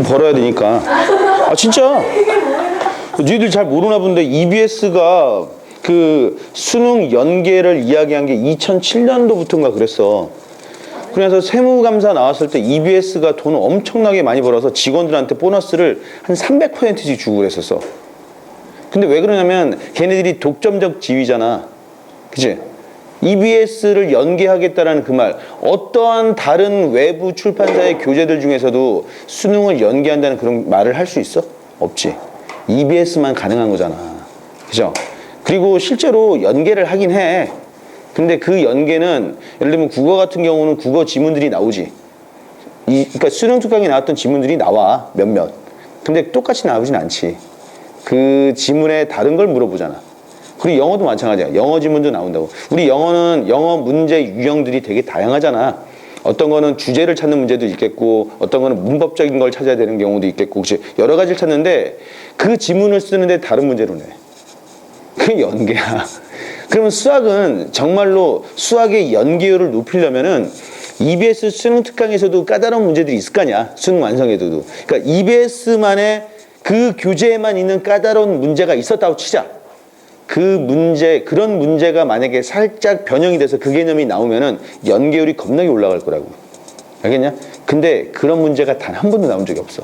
돈 벌어야 되니까. 아 진짜. 너희들 잘 모르나 본데 EBS가 그 수능 연계를 이야기한 게 2007년도부터인가 그랬어. 그래서 세무감사 나왔을 때 EBS가 돈을 엄청나게 많이 벌어서 직원들한테 보너스를 한 300%씩 주고 그랬었어. 근데 왜 그러냐면 걔네들이 독점적 지위잖아. 그치? EBS를 연계하겠다라는 그 말, 어떠한 다른 외부 출판사의 교재들 중에서도 수능을 연계한다는 그런 말을 할 수 있어? 없지. EBS만 가능한 거잖아. 그죠? 그리고 실제로 연계를 하긴 해. 근데 그 연계는 예를 들면 국어 같은 경우는 국어 지문들이 나오지. 그러니까 수능 특강에 나왔던 지문들이 나와. 몇몇. 근데 똑같이 나오진 않지. 그 지문에 다른 걸 물어보잖아. 그리고 영어도 마찬가지야. 영어 지문도 나온다고. 우리 영어는 영어 문제 유형들이 되게 다양하잖아. 어떤 거는 주제를 찾는 문제도 있겠고, 어떤 거는 문법적인 걸 찾아야 되는 경우도 있겠고, 그치? 여러 가지를 찾는데 그 지문을 쓰는데 다른 문제로 내. 그게 연계야. 그러면 수학은 정말로 수학의 연계율을 높이려면은 EBS 수능 특강에서도 까다로운 문제들이 있을 거 아니야. 수능 완성에도. 그러니까 EBS만의 그 교재에만 있는 까다로운 문제가 있었다고 치자. 그 문제, 그런 문제가 만약에 살짝 변형이 돼서 그 개념이 나오면은 연계율이 겁나게 올라갈 거라고. 알겠냐? 근데 그런 문제가 단 한 번도 나온 적이 없어.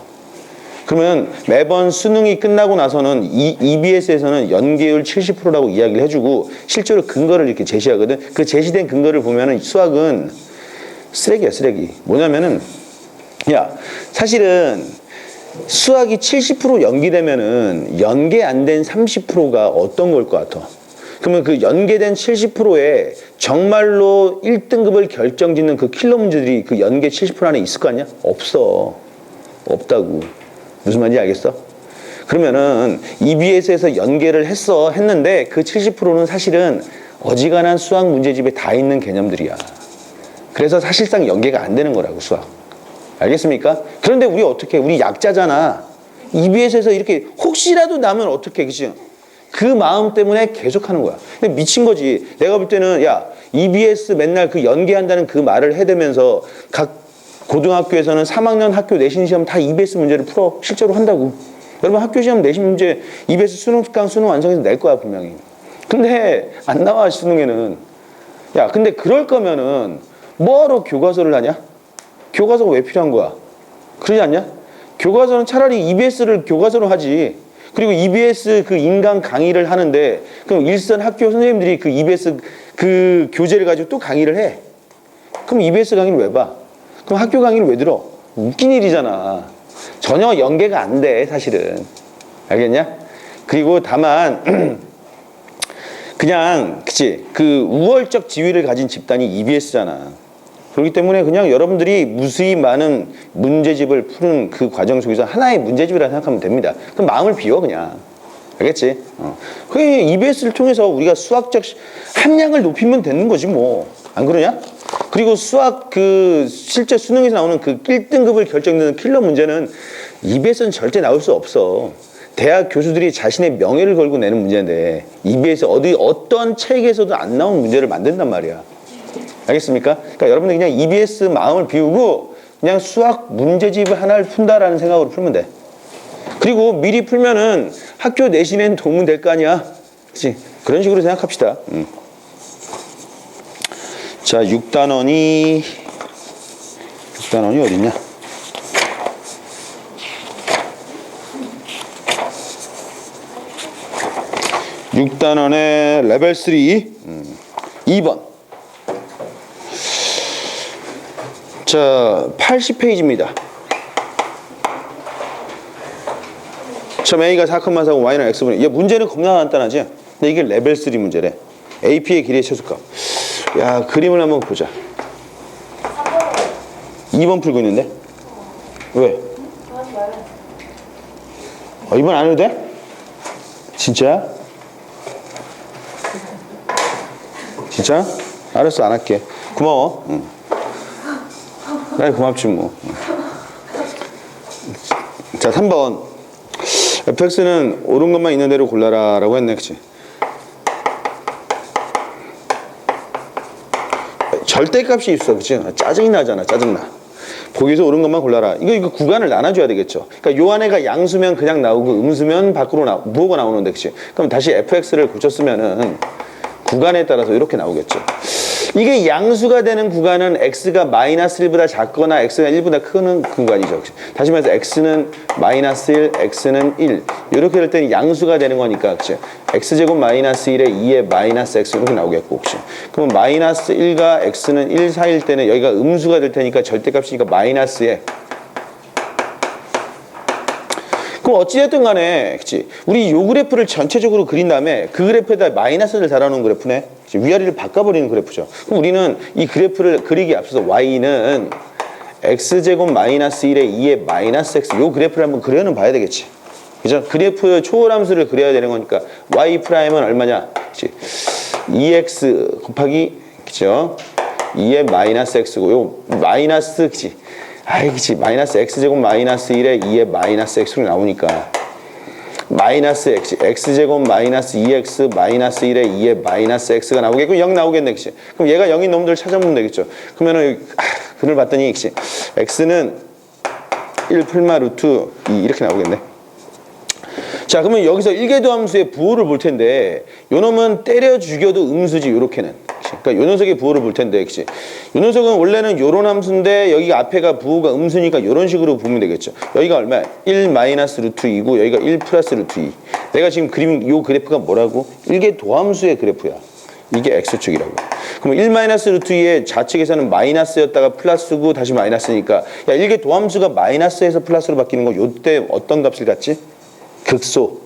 그러면 매번 수능이 끝나고 나서는 EBS에서는 연계율 70%라고 이야기를 해주고 실제로 근거를 이렇게 제시하거든. 그 제시된 근거를 보면은 수학은 쓰레기야, 쓰레기. 뭐냐면은, 야, 사실은 수학이 70% 연기되면은 연계 안 된 30%가 어떤 걸 것 같아? 그러면 그 연계된 70%에 정말로 1등급을 결정짓는 그 킬러 문제들이 그 연계 70% 안에 있을 거 아니야? 없어. 없다고. 무슨 말인지 알겠어? 그러면은 EBS에서 연계를 했는데 그 70%는 사실은 어지간한 수학 문제집에 다 있는 개념들이야. 그래서 사실상 연계가 안 되는 거라고, 수학. 알겠습니까? 그런데 우리 어떻게, 우리 약자잖아. EBS에서 이렇게 혹시라도 나면 어떻게, 그치? 그 마음 때문에 계속 하는 거야. 근데 미친 거지. 내가 볼 때는, 야, EBS 맨날 그 연계한다는 그 말을 해대면서 각 고등학교에서는 3학년 학교 내신 시험 다 EBS 문제를 풀어. 실제로 한다고. 여러분 학교 시험 내신 문제 EBS 수능 특강 수능 완성해서 낼 거야, 분명히. 근데 안 나와, 수능에는. 야, 근데 그럴 거면은 뭐하러 교과서를 하냐? 교과서가 왜 필요한 거야? 그러지 않냐? 교과서는 차라리 EBS를 교과서로 하지. 그리고 EBS 그 인강 강의를 하는데 그럼 일선 학교 선생님들이 그 EBS 그 교재를 가지고 또 강의를 해. 그럼 EBS 강의를 왜 봐? 그럼 학교 강의를 왜 들어? 웃긴 일이잖아. 전혀 연계가 안 돼, 사실은. 알겠냐? 그리고 다만 그냥 그치, 그 우월적 지위를 가진 집단이 EBS잖아. 그렇기 때문에 그냥 여러분들이 무수히 많은 문제집을 푸는 그 과정 속에서 하나의 문제집이라 생각하면 됩니다. 그럼 마음을 비워, 그냥. 알겠지? 그 EBS를 통해서 우리가 수학적 함량을 높이면 되는 거지, 뭐. 안 그러냐? 그리고 수학 그 실제 수능에서 나오는 그 1등급을 결정짓는 킬러 문제는 EBS는 절대 나올 수 없어. 대학 교수들이 자신의 명예를 걸고 내는 문제인데 EBS 어떤 책에서도 안 나온 문제를 만든단 말이야. 알겠습니까? 그러니까 여러분들 그냥 EBS 마음을 비우고 그냥 수학 문제집을 하나를 푼다라는 생각으로 풀면 돼. 그리고 미리 풀면은 학교 내신엔 도움 될 거 아니야. 그치? 그런 식으로 생각합시다. 자, 6단원이 어딨냐? 육 단원의 레벨 3 2번. 자, 80페이지입니다. 처음 A가 4,4고 Y는 X분의. 얘 문제는 겁나 간단하지? 근데 이게 레벨 3 문제래. AP의 길이의 최소값. 야, 그림을 한번 보자. 2번 풀고 있는데? 왜? 2번 안 해도 돼? 진짜? 진짜? 알았어, 안 할게. 고마워. 그래, 고맙지 뭐. 자, 3번. fx는 옳은 것만 있는 대로 골라라 라고 했네, 그치? 절대값이 있어, 그치? 짜증이 나잖아, 짜증나. 보기에서 옳은 것만 골라라. 이거 구간을 나눠줘야 되겠죠. 그러니까 요 안에가 양수면 그냥 나오고 음수면 밖으로 무호가 나오는데, 그치? 그럼 다시 fx를 고쳤으면은 구간에 따라서 이렇게 나오겠죠. 이게 양수가 되는 구간은 x가 마이너스 1보다 작거나 x가 1보다 큰 구간이죠. 다시 말해서 x는 마이너스 1, x는 1. 이렇게 될 때는 양수가 되는 거니까, 그치? x제곱 마이너스 1에 2에 마이너스 x 이렇게 나오겠고, 그치? 그러면 마이너스 1과 x는 1 사이일 때는 여기가 음수가 될 테니까 절대값이니까 마이너스에. 그럼 어찌됐든 간에, 그치? 우리 요 그래프를 전체적으로 그린 다음에 그 그래프에다 마이너스를 달아놓은 그래프네. 그치? 위아래를 바꿔버리는 그래프죠. 그럼 우리는 이 그래프를 그리기 앞서서 y는 x제곱 마이너스 1에 2에 마이너스 x 요 그래프를 한번 그려는 봐야 되겠지. 그죠? 그래프 초월함수를 그려야 되는 거니까 y 프라임은 얼마냐? 그치? 2x 곱하기, 그죠? 2에 마이너스 x고 요 마이너스, 그치? 아이, 그치. 마이너스 x제곱 마이너스 1에 2에 마이너스 x로 나오니까 마이너스 x, x제곱 마이너스 2x 마이너스 1에 2에 마이너스 x가 나오겠고 0 나오겠네, 그치? 그럼 얘가 0인 놈들 찾아보면 되겠죠. 그러면은 글을 봤더니, 그치? x는 1 풀마 루트 2 이렇게 나오겠네. 자, 그러면 여기서 일계도함수의 부호를 볼 텐데 요 놈은 때려 죽여도 음수지, 요렇게는. 그러니까 요 녀석의 부호를 볼 텐데, 그치? 요 녀석은 원래는 요런 함수인데 여기가 앞에가 부호가 음수니까 요런 식으로 보면 되겠죠. 여기가 얼마야? 1 마이너스 루트 2고 여기가 1 플러스 루트 2. 내가 지금 그림 요 그래프가 뭐라고? 일계도함수의 그래프야. 이게 x축이라고. 그럼 1 마이너스 루트 2의 좌측에서는 마이너스였다가 플러스고 다시 마이너스니까 야, 일계도함수가 마이너스에서 플러스로 바뀌는 거 요때 어떤 값을 갖지? 극소.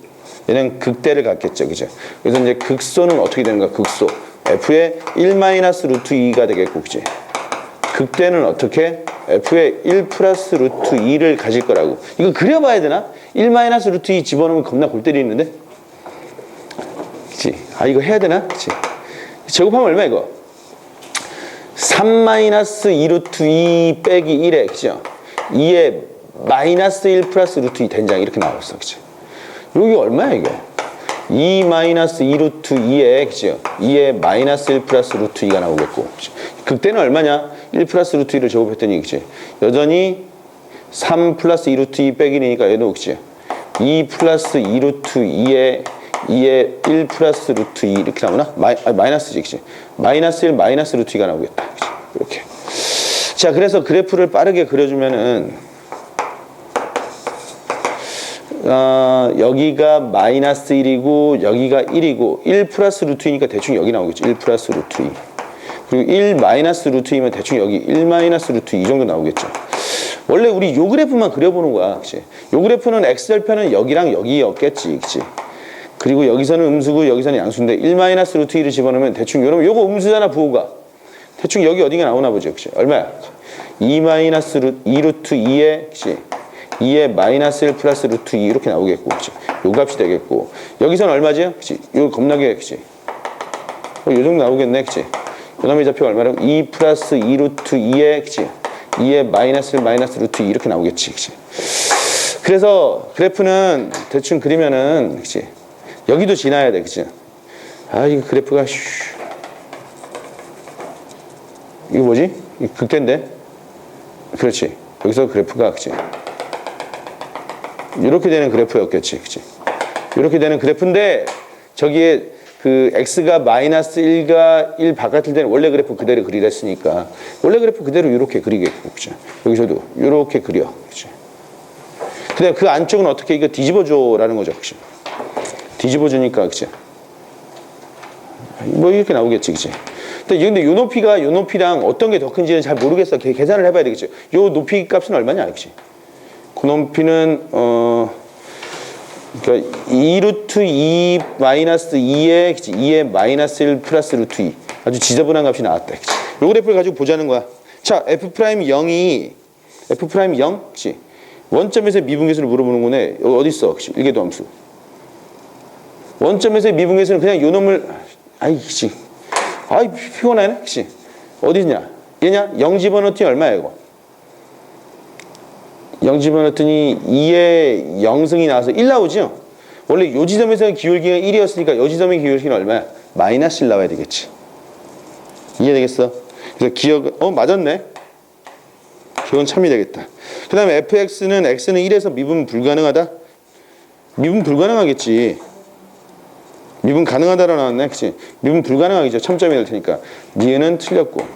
얘는 극대를 갖겠죠, 그죠? 그래서 이제 극소는 어떻게 되는가? 극소. f의 1 마이너스 루트 2가 되겠고, 그치? 극대는 어떻게? f의 1 플러스 루트 2를 가질 거라고. 이거 그려봐야 되나? 1 마이너스 루트 2 집어넣으면 겁나 골 때리는데? 그치? 아, 이거 해야 되나? 그치? 제곱하면 얼마 이거? 3 마이너스 2 루트 2 빼기 1에, 그죠? 2에 마이너스 1 플러스 루트 2 된장 이렇게 나왔어, 그치? 여기 얼마야, 이거? 2 마이너스 2 루트 2에, 그죠? 2에 마이너스 1 플러스 루트 2가 나오겠고. 그치? 극대는 얼마냐? 1 플러스 루트 2를 제곱했더니, 그치? 여전히 3 플러스 2 루트 2 빼기 1이니까 얘도, 그치? 2 플러스 2 루트 2에 2에 1 플러스 루트 2 이렇게 나오나? 마이너스지, 그치? 마이너스 1 마이너스 루트 2가 나오겠다. 그치? 이렇게. 자, 그래서 그래프를 빠르게 그려주면은, 여기가 마이너스 1이고 여기가 1이고 1 플러스 루트 2니까 대충 여기 나오겠죠. 1 플러스 루트 2. 그리고 1 마이너스 루트 2면 대충 여기 1 마이너스 루트 2 정도 나오겠죠. 원래 우리 요 그래프만 그려보는 거야, 그치? 요 그래프는 x절편은 여기랑 여기였겠지, 그치? 그리고 여기서는 음수고 여기서는 양수인데 1 마이너스 루트 2를 집어넣으면 대충 요거 음수잖아, 부호가. 대충 여기 어딘가 나오나 보죠, 그치? 얼마야? 2 마이너스 2 루트 2에, 그치? 2에 마이너스 1 플러스 루트 2 이렇게 나오겠고, 그치? 요 값이 되겠고, 여기서는 얼마지? 그치? 요 겁나게, 그치? 요 정도 나오겠네, 그치? 요 놈의 좌표가 얼마라고? 2 플러스 2 루트 2에, 그치? 2에 마이너스 1 마이너스 루트 2 이렇게 나오겠지, 그치? 그래서 그래프는 대충 그리면은, 그치? 여기도 지나야 돼, 그치? 아, 이거 그래프가, 이거 뭐지? 이거 극대인데? 그렇지. 여기서 그래프가, 그치? 이렇게 되는 그래프였겠지, 그치? 이렇게 되는 그래프인데, 저기에 그 x가 마이너스 1과 1 바깥일 때는 원래 그래프 그대로 그리랬으니까, 원래 그래프 그대로 이렇게 그리겠고, 그치? 여기서도 이렇게 그려, 그치? 근데 그 안쪽은 어떻게 이거 뒤집어줘라는 거죠, 그치? 뒤집어주니까, 그치? 뭐 이렇게 나오겠지, 그치? 근데 요 높이가 요 높이랑 어떤 게 더 큰지는 잘 모르겠어. 계산을 해봐야 되겠지. 요 높이 값은 얼마냐, 그치? 그 높이는 그러니까 2 루트 2 마이너스 2에, 그치? 2에 마이너스 1 플러스 루트 2. 아주 지저분한 값이 나왔다, 그치? 요 그래프를 가지고 보자는 거야. 자, f'0이 f' 0, 그치? 원점에서 미분계수를 물어보는 거네. 여기 어디 있어, 그치? 일계도함수. 원점에서의 미분계수는 그냥 요 놈을, 아이, 그치? 아이, 피곤하네, 그치? 어디 있냐? 얘냐? 0 집어넣더니 얼마야, 이거? 0 집어넣더니 2에 0승이 나와서 1 나오죠? 원래 요 지점에서의 기울기가 1이었으니까 요 지점의 기울기는 얼마야? 마이너스 1 나와야 되겠지. 이해되겠어? 그래서 기억, 맞았네? 이건 참이 되겠다. 그 다음에 fx는 x는 1에서 미분 불가능하다? 미분 불가능하겠지. 미분 가능하다라고 나왔네. 그치? 미분 불가능하겠죠. 첨점이 될 테니까. 니은은 틀렸고.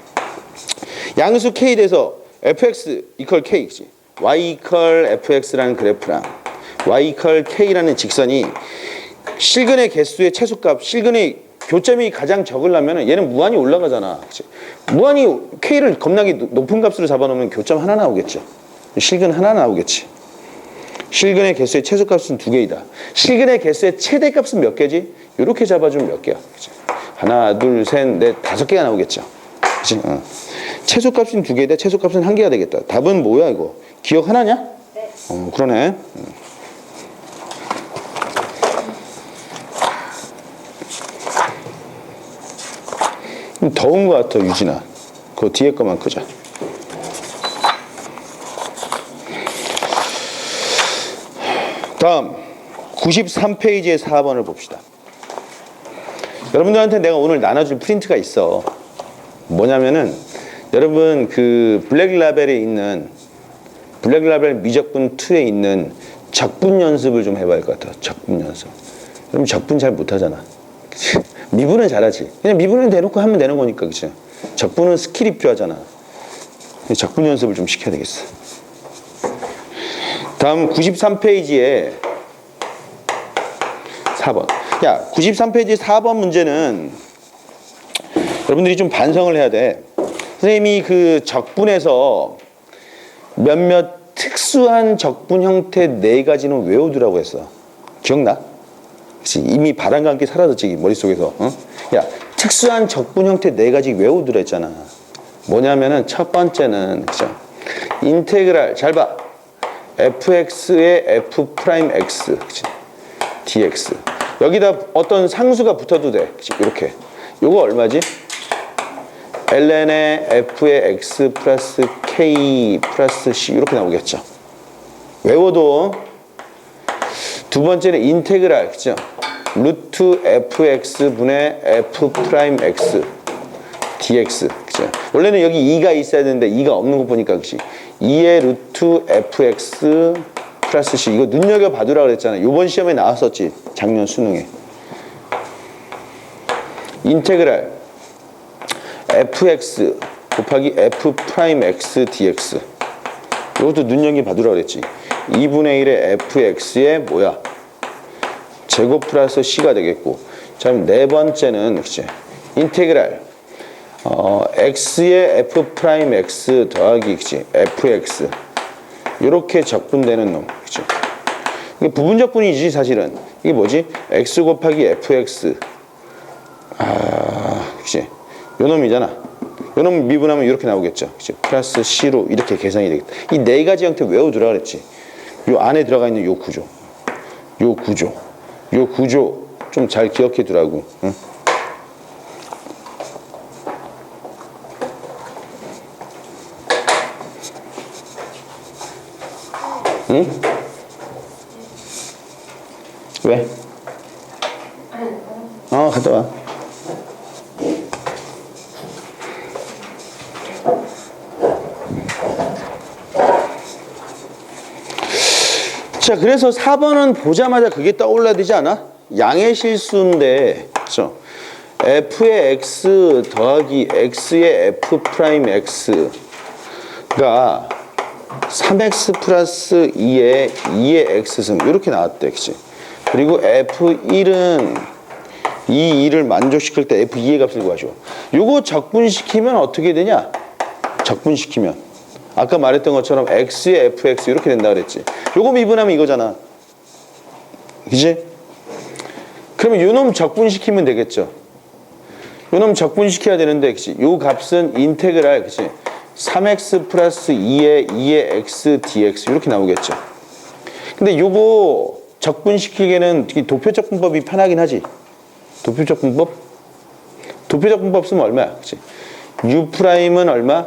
양수 k 대서 fx 이퀄 k. 그치? y 이퀄 fx라는 그래프랑 y 이퀄 k라는 직선이 실근의 개수의 최소값, 실근의 교점이 가장 적으려면 얘는 무한히 올라가잖아. 그치? 무한히 k를 겁나게 높은 값으로 잡아놓으면 교점 하나 나오겠죠. 실근 하나 나오겠지. 실근의 개수의 최소값은 2개이다. 실근의 개수의 최대값은 몇 개지? 이렇게 잡아주면 몇 개야? 그치? 하나, 둘, 셋, 넷, 5개가 나오겠죠. 그치? 최소값은 2개인데 최소값은 1개가 되겠다. 답은 뭐야 이거? 기억 하나냐? 네. 그러네. 더운 것 같아 유진아. 그 뒤에 거만 끄자. 다음 93페이지의 4번을 봅시다. 여러분들한테 내가 오늘 나눠줄 프린트가 있어. 뭐냐면은 여러분 그 블랙라벨에 있는 블랙라벨 미적분 2에 있는 적분 연습을 좀 해봐야 할 것 같아. 적분 연습. 여러분 적분 잘 못하잖아. 미분은 잘하지. 그냥 미분은 대놓고 하면 되는 거니까. 그치? 적분은 스킬이 필요하잖아. 적분 연습을 좀 시켜야 되겠어. 다음 93페이지에 4번. 야, 93페이지 4번 문제는 여러분들이 좀 반성을 해야 돼. 선생님이 그 적분에서 몇몇 특수한 적분 형태 4가지는 외우두라고 했어. 기억나? 그치? 이미 바람과 함께 사라졌지 머릿속에서. 야, 특수한 적분 형태 4가지 외우두라 했잖아. 뭐냐면은 첫 번째는 그죠? 인테그랄 잘 봐. fx의 f'x 그치? dx 여기다 어떤 상수가 붙어도 돼. 그치? 이렇게 요거 얼마지? ln의 f의 x 플러스 k 플러스 c 이렇게 나오겠죠. 외워도. 두 번째는 인테그랄 그죠? 루트 fx 분의 f'x dx 그죠? 원래는 여기 2가 있어야 되는데 2가 없는 거 보니까 그치? 2의 루트 fx 플러스 c 이거 눈여겨봐두라 그랬잖아. 이번 시험에 나왔었지. 작년 수능에. 인테그랄 fx 곱하기 f'x dx 이것도 눈여겨봐두라 그랬지. 2분의 1의 fx의 뭐야? 제곱 플러스 c가 되겠고. 자, 그럼 네 번째는 그치? 인테그랄 x의 f'x 더하기 그치? fx 이렇게 적분되는 놈 그치? 이게 부분적분이지 사실은. 이게 뭐지? x 곱하기 fx 그치? 요 놈이잖아. 요 놈 미분하면 이렇게 나오겠죠. 그치? 플러스 c로 이렇게 계산이 되겠다. 이 4가지 형태 외워두라 그랬지. 요 안에 들어가 있는 요 구조 좀 잘 기억해 두라고. 응? 응? 왜? 갔다 와. 자, 그래서 4번은 보자마자 그게 떠올라야 되지 않아? 양의 실수인데, 그렇죠? f의 x 더하기 x의 f'x가 3x 플러스 2의 x승 이렇게 나왔대. 그치? 그리고 f1은 이 2를 만족시킬 때 f2의 값을 구하죠. 요거 적분시키면 어떻게 되냐? 적분시키면 아까 말했던 것처럼 x의 fx 이렇게 된다 그랬지. 요거 미분하면 이거잖아. 그치? 그러면 요놈 적분시키면 되겠죠. 요놈 적분시켜야 되는데 그치? 요 값은 인테그랄 그치? 3x 플러스 2의 x dx 이렇게 나오겠죠. 근데 요거 적분시키기에는 도표적분법이 편하긴 하지. 도표적분법 쓰면 얼마야? 그치? u'은 얼마?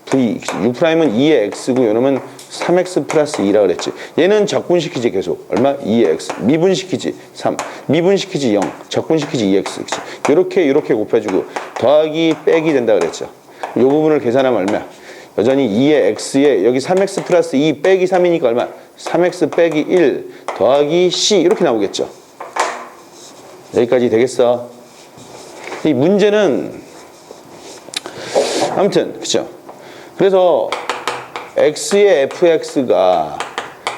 v. u'은 2의 x고 요놈은 3x 플러스 2라 그랬지. 얘는 적분시키지 계속. 얼마? 2의 x. 미분시키지 3. 미분시키지 0. 적분시키지 2x. 그치? 요렇게 곱해주고 더하기 빼기 된다 그랬죠. 요 부분을 계산하면 얼마야? 여전히 2의 x에 여기 3x 플러스 2 빼기 3이니까 얼마? 3x 빼기 1 더하기 c 이렇게 나오겠죠. 여기까지 되겠어. 이 문제는 아무튼 그쵸. 그래서 x의 fx가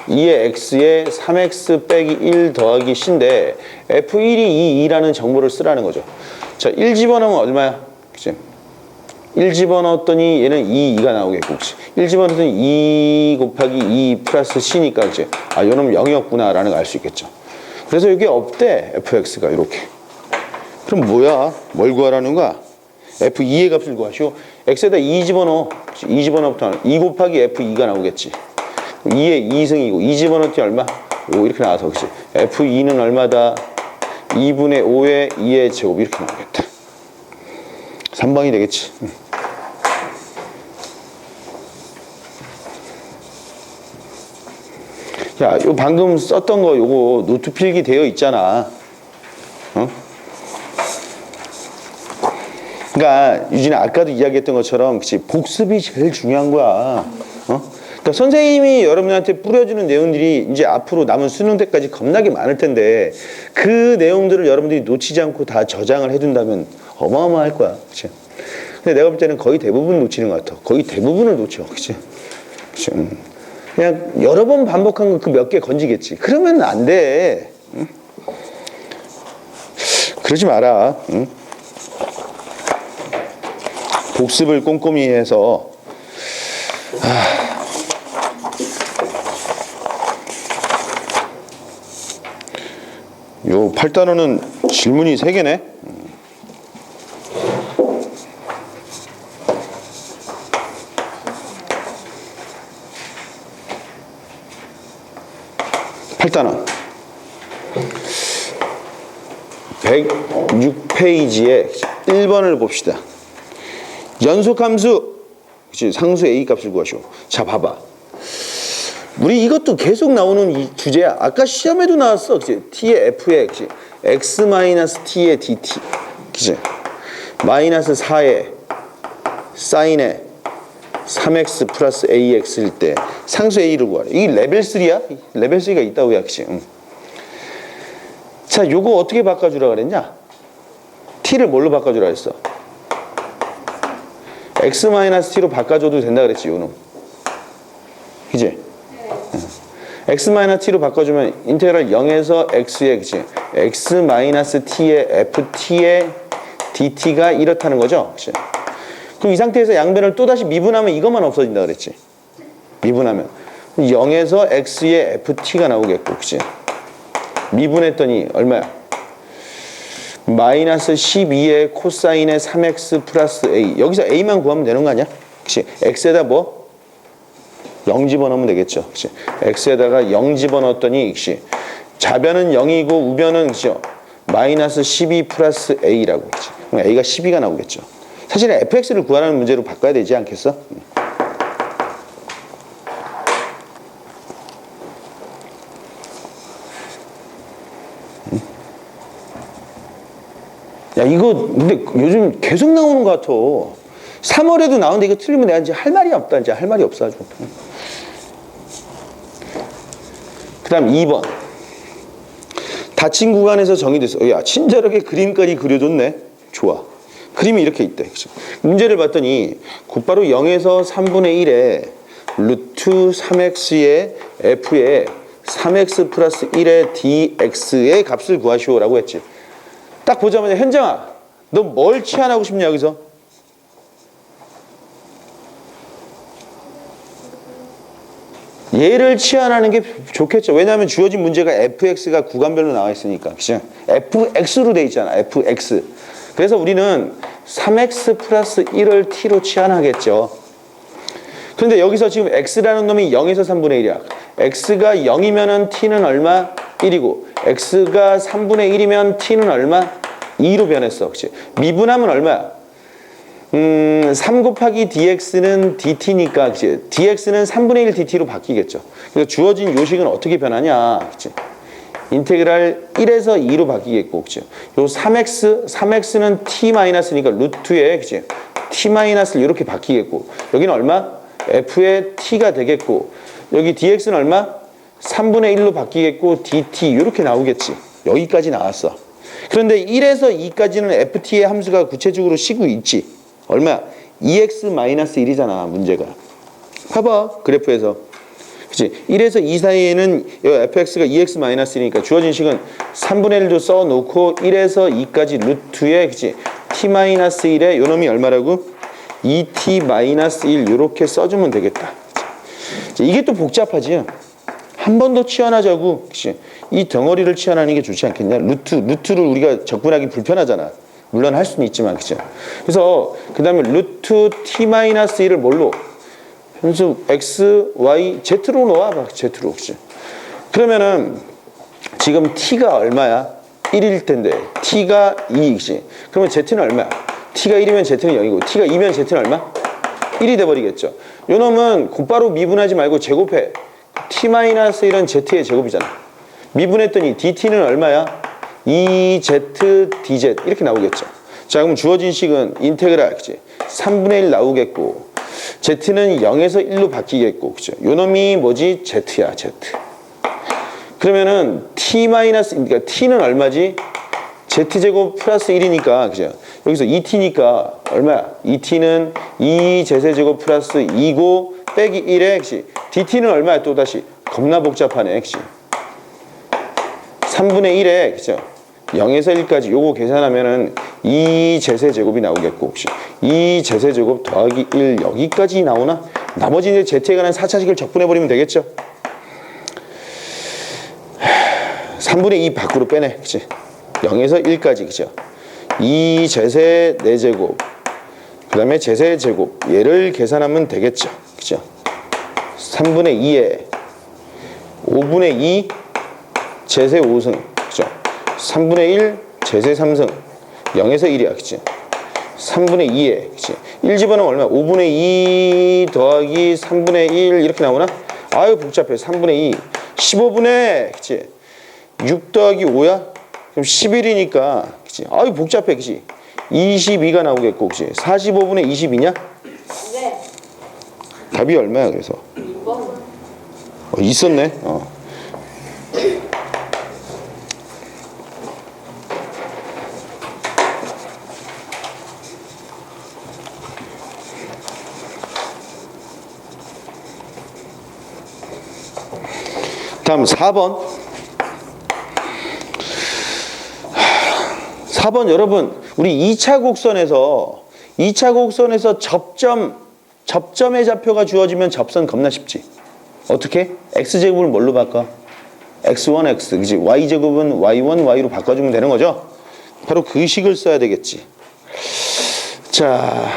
2의 x에 3x 빼기 1 더하기 c인데 f1이 2라는 정보를 쓰라는 거죠. 자, 1 집어넣으면 얼마야? 그치? 1 집어넣었더니 얘는 2가 나오겠고, 그치? 1 집어넣었더니 2 곱하기 2 플러스 c니까, 그치? 아, 요놈 0이었구나 라는 걸 알 수 있겠죠. 그래서 여기 없대, fx가 이렇게. 그럼 뭐야? 뭘 구하라는 거야? f2의 값을 구하시오. x에다 2 집어넣어. 2 집어넣부터 2 곱하기 f2가 나오겠지. 2의 2승이고 2 집어넣었더니 얼마? 5 이렇게 나와서, 그치? f2는 얼마다? 2분의 5의 2의 제곱 이렇게 나오겠다. 3번이 되겠지. 야, 요 방금 썼던 거 요거 노트 필기 되어 있잖아. 어? 그러니까 유진아 아까도 이야기했던 것처럼 그치? 복습이 제일 중요한 거야. 어? 그러니까 선생님이 여러분한테 뿌려주는 내용들이 이제 앞으로 남은 수능 때까지 겁나게 많을 텐데 그 내용들을 여러분들이 놓치지 않고 다 저장을 해둔다면 어마어마할 거야. 그치? 근데 내가 볼 때는 거의 대부분 놓치는 것 같아. 거의 대부분을 놓쳐. 그치? 그치? 그냥 여러 번 반복한 거 그 몇 개 건지겠지. 그러면 안 돼. 응? 그러지 마라. 응? 복습을 꼼꼼히 해서 요 8단원은 질문이 3개네. (8단원) 106페이지에 1번을 봅시다. 연속함수 상수 A 값을 구하시오. 자, 봐봐. 우리 이것도 계속 나오는 이 주제야. 아까 시험에도 나왔어. 그치? t의 f에 그치? x 마이너스 t의 dt, 그치? 마이너스 4의 사인의 3x 플러스 ax일 때 상수 a를 구하래. 이게 레벨 3야? 레벨 3가 있다고야, 그치? 응. 자, 요거 어떻게 바꿔주라 그랬냐? t를 뭘로 바꿔주라 했어? x 마이너스 t로 바꿔줘도 된다 그랬지, 요놈. 그치? x 마이너스 t로 바꿔주면 인테그랄 0에서 x에, 그치? x 마이너스 t의 ft의 dt가 이렇다는 거죠, 그치? 그럼 이 상태에서 양변을 또다시 미분하면 이것만 없어진다 그랬지? 미분하면 0에서 x의 ft가 나오겠고, 그치? 미분했더니 얼마야? 마이너스 12의 코사인의 3x 플러스 a. 여기서 a만 구하면 되는 거 아니야? 그치? x에다 뭐? 0 집어넣으면 되겠죠. 그치? x에다가 0 집어넣었더니 그치? 좌변은 0이고 우변은 그쵸? 마이너스 12 플러스 a라고. 그치? 그럼 a가 12가 나오겠죠. 사실 fx를 구하라는 문제로 바꿔야 되지 않겠어? 야, 이거 근데 요즘 계속 나오는 것 같아. 3월에도 나오는데 이거 틀리면 내가 이제 할 말이 없다. 이제 할 말이 없어 아주. 그 다음 2번. 닫힌 구간에서 정의됐어. 야, 친절하게 그림까지 그려줬네. 좋아. 그림이 이렇게 있대. 그치? 문제를 봤더니 곧바로 0에서 3분의 1에 루트 3x의 f에 3x 플러스 1의 dx의 값을 구하시오라고 했지. 딱 보자마자 현정아, 너 뭘 치환하고 싶냐 여기서? 얘를 치환하는 게 좋겠죠. 왜냐하면 주어진 문제가 fx가 구간별로 나와 있으니까. 그치? fx로 돼 있잖아. fx. 그래서 우리는 3x 플러스 1을 t로 치환하겠죠. 그런데 여기서 지금 x라는 놈이 0에서 3분의 1이야. x가 0이면 t는 얼마? 1이고 x가 3분의 1이면 t는 얼마? 2로 변했어. 그치? 미분하면 얼마야? 3 곱하기 dx는 dt니까 그치? dx는 3분의 1 dt로 바뀌겠죠. 그래서 주어진 요식은 어떻게 변하냐? 그치? 인테그랄 1에서 2로 바뀌겠고, 그치? 요 3x는 t 마이너스니까 루트에, 그치? t 마이너스를 이렇게 바뀌겠고, 여기는 얼마? f의 t가 되겠고 여기 dx는 얼마? 3분의 1로 바뀌겠고 dt 이렇게 나오겠지. 여기까지 나왔어. 그런데 1에서 2까지는 ft의 함수가 구체적으로 시고 있지. 얼마야? 2x-1이잖아 문제가. 봐봐 그래프에서. 그치? 1에서 2 사이에는 fx가 2x-1이니까 주어진 식은 3분의 1도 써놓고 1에서 2까지 루트에 그치? t-1에 요놈이 얼마라고? 2t-1 이렇게 써주면 되겠다. 그치? 이게 또 복잡하지. 한 번 더 치환하자고. 그치? 이 덩어리를 치환하는 게 좋지 않겠냐? 루트를 우리가 적분하기 불편하잖아. 물론 할 수는 있지만 그쵸? 그래서 그 다음에 루트 t-1을 뭘로? 현수 x, y, z로 놓아봐. z로. 그치? 그러면은 지금 t가 얼마야? 1일 텐데 t가 2이지. 그러면 z는 얼마야? t가 1이면 z는 0이고 t가 2면 z는 얼마? 1이 돼버리겠죠. 요 놈은 곧바로 미분하지 말고 제곱해. t-1은 z의 제곱이잖아. 미분했더니 dt는 얼마야? 2z dz 이렇게 나오겠죠. 자 그럼 주어진 식은 인테그랄 그치? 3분의 1 나오겠고 z는 0에서 1로 바뀌겠고 그죠? 요 놈이 뭐지? z야 z. 그러면은 그러니까 t는 얼마지? z제곱 플러스 1이니까 그죠? 여기서 2t니까 얼마야? 2t는 2z제곱 플러스 2고 빼기 1에 그치? dt는 얼마야? 또다시 겁나 복잡하네 그치? 3분의 1에 그죠? 0에서 1까지 요거 계산하면은 2z제곱이 나오겠고 혹시 2z제곱 더하기 1 여기까지 나오나? 나머지 이제 z에 관한 4차식을 적분해버리면 되겠죠? 3분의 2 밖으로 빼내 그치? 0에서 1까지 그죠? 2z의 4제곱 그 다음에 z의 제곱 얘를 계산하면 되겠죠? 그죠? 3분의 2에 5분의 2 z의 5승 그죠? 3분의 1 z의 3승 0에서 1이야 그치? 3분의 2에 그치? 1 집어넣으면 얼마야? 5분의 2 더하기 3분의 1 이렇게 나오나? 아유 복잡해. 3분의 2 15분의 그치? 6 더하기 5야? 그럼 11이니까 그치? 아유 복잡해 그치? 22가 나오겠고 그치? 45분의 22냐? 네. 답이 얼마야 그래서? 있었네. 다음 4번. 4번 여러분 우리 2차 곡선에서 접점의 좌표가 주어지면 접선 겁나 쉽지. 어떻게? x제곱을 뭘로 바꿔? x1, x 그치? y제곱은 y1, y로 바꿔주면 되는 거죠? 바로 그 식을 써야 되겠지. 자